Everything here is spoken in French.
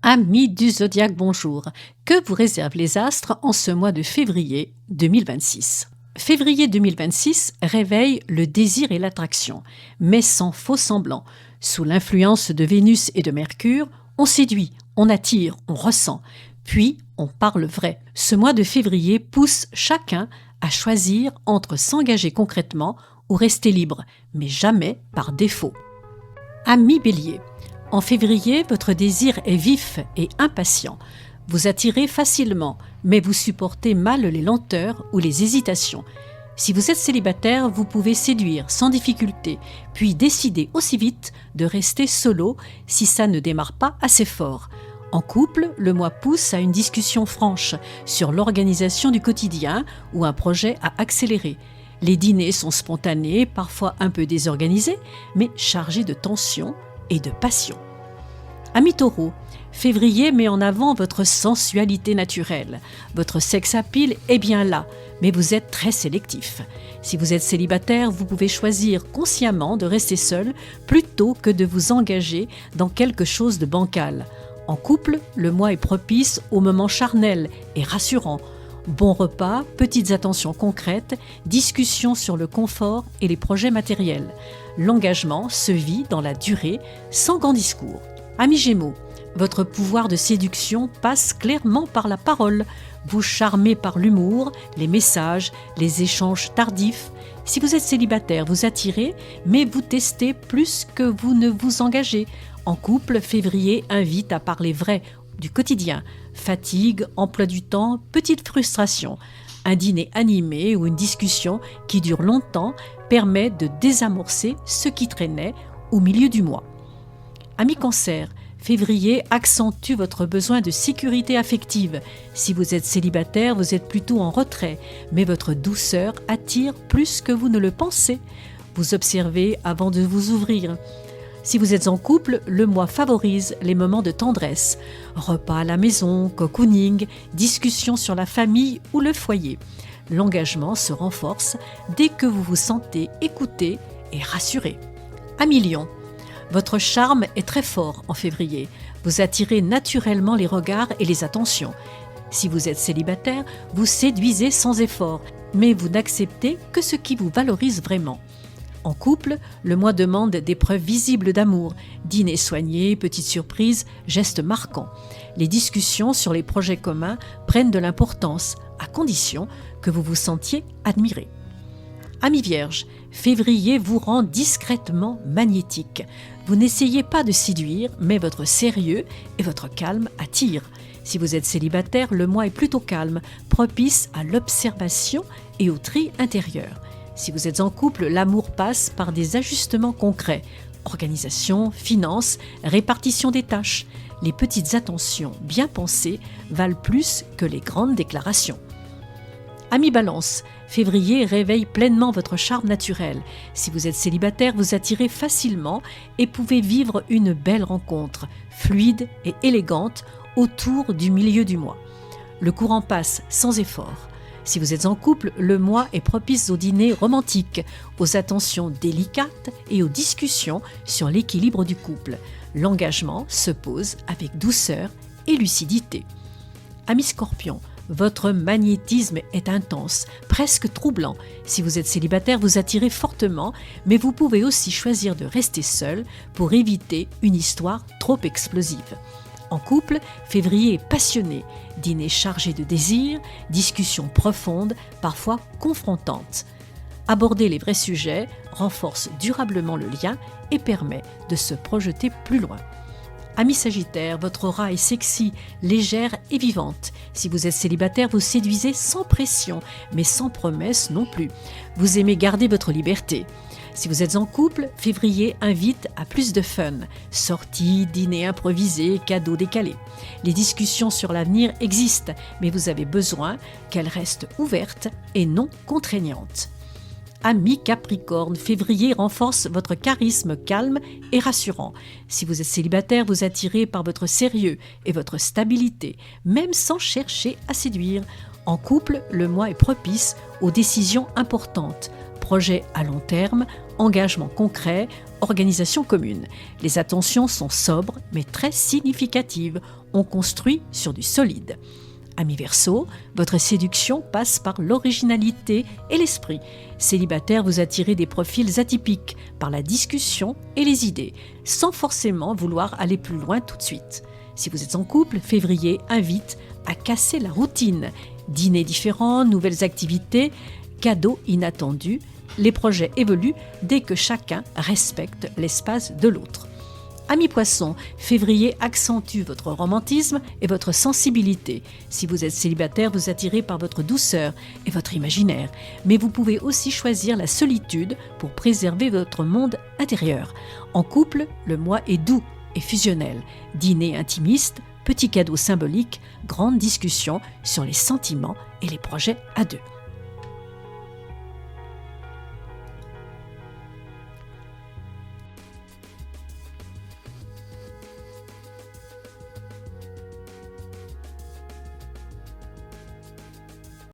Amis du zodiaque, bonjour. Que vous réservent les astres en ce mois de février 2026? Février 2026 réveille le désir et l'attraction, mais sans faux semblant. Sous l'influence de Vénus et de Mercure, on séduit, on attire, on ressent, puis on parle vrai. Ce mois de février pousse chacun à choisir entre s'engager concrètement ou rester libre, mais jamais par défaut. Ami Bélier, en février, votre désir est vif et impatient. Vous attirez facilement, mais vous supportez mal les lenteurs ou les hésitations. Si vous êtes célibataire, vous pouvez séduire sans difficulté, puis décider aussi vite de rester solo si ça ne démarre pas assez fort. En couple, le mois pousse à une discussion franche sur l'organisation du quotidien ou un projet à accélérer. Les dîners sont spontanés, parfois un peu désorganisés, mais chargés de tension et de passion. Amis Taureau, février met en avant votre sensualité naturelle. Votre sex appeal est bien là, mais vous êtes très sélectif. Si vous êtes célibataire, vous pouvez choisir consciemment de rester seul plutôt que de vous engager dans quelque chose de bancal. En couple, le mois est propice aux moments charnels et rassurants. Bons repas, petites attentions concrètes, discussions sur le confort et les projets matériels. L'engagement se vit dans la durée, sans grand discours. Amis Gémeaux, votre pouvoir de séduction passe clairement par la parole. Vous charmez par l'humour, les messages, les échanges tardifs. Si vous êtes célibataire, vous attirez, mais vous testez plus que vous ne vous engagez. En couple, février invite à parler vrai du quotidien. Fatigue, emploi du temps, petite frustration. Un dîner animé ou une discussion qui dure longtemps permet de désamorcer ce qui traînait au milieu du mois. Amis Cancer, février accentue votre besoin de sécurité affective. Si vous êtes célibataire, vous êtes plutôt en retrait, mais votre douceur attire plus que vous ne le pensez. Vous observez avant de vous ouvrir. Si vous êtes en couple, le mois favorise les moments de tendresse. Repas à la maison, cocooning, discussions sur la famille ou le foyer. L'engagement se renforce dès que vous vous sentez écouté et rassuré. Amis Lion, votre charme est très fort en février. Vous attirez naturellement les regards et les attentions. Si vous êtes célibataire, vous séduisez sans effort, mais vous n'acceptez que ce qui vous valorise vraiment. En couple, le mois demande des preuves visibles d'amour, dîners soignés, petites surprises, gestes marquants. Les discussions sur les projets communs prennent de l'importance, à condition que vous vous sentiez admiré. Amis Vierge, février vous rend discrètement magnétique. Vous n'essayez pas de séduire, mais votre sérieux et votre calme attirent. Si vous êtes célibataire, le mois est plutôt calme, propice à l'observation et au tri intérieur. Si vous êtes en couple, l'amour passe par des ajustements concrets. Organisation, finances, répartition des tâches. Les petites attentions bien pensées valent plus que les grandes déclarations. Amis Balance, février réveille pleinement votre charme naturel. Si vous êtes célibataire, vous attirez facilement et pouvez vivre une belle rencontre, fluide et élégante, autour du milieu du mois. Le courant passe sans effort. Si vous êtes en couple, le mois est propice aux dîners romantiques, aux attentions délicates et aux discussions sur l'équilibre du couple. L'engagement se pose avec douceur et lucidité. Amis Scorpion, votre magnétisme est intense, presque troublant. Si vous êtes célibataire, vous attirez fortement, mais vous pouvez aussi choisir de rester seul pour éviter une histoire trop explosive. En couple, février est passionné, dîner chargé de désirs, discussions profondes, parfois confrontantes. Aborder les vrais sujets renforce durablement le lien et permet de se projeter plus loin. Amis Sagittaire, votre aura est sexy, légère et vivante. Si vous êtes célibataire, vous séduisez sans pression, mais sans promesse non plus. Vous aimez garder votre liberté. Si vous êtes en couple, février invite à plus de fun. Sorties, dîners improvisés, cadeaux décalés. Les discussions sur l'avenir existent, mais vous avez besoin qu'elles restent ouvertes et non contraignantes. Amis Capricorne, février renforce votre charisme calme et rassurant. Si vous êtes célibataire, vous attirez par votre sérieux et votre stabilité, même sans chercher à séduire. En couple, le mois est propice aux décisions importantes. Projets à long terme, engagements concrets, Organisation commune. Les attentions sont sobres mais très significatives. On construit sur du solide. Amis Verseau, votre séduction passe par l'originalité et l'esprit. Célibataire, vous attirez des profils atypiques par la discussion et les idées, sans forcément vouloir aller plus loin tout de suite. Si vous êtes en couple, février invite à casser la routine. Dîners différents, nouvelles activités, cadeaux inattendus. Les projets évoluent dès que chacun respecte l'espace de l'autre. Amis Poissons, février accentue votre romantisme et votre sensibilité. Si vous êtes célibataire, vous attirez par votre douceur et votre imaginaire. Mais vous pouvez aussi choisir la solitude pour préserver votre monde intérieur. En couple, le mois est doux et fusionnel. Dîner intimiste, petits cadeaux symboliques, grandes discussions sur les sentiments et les projets à deux.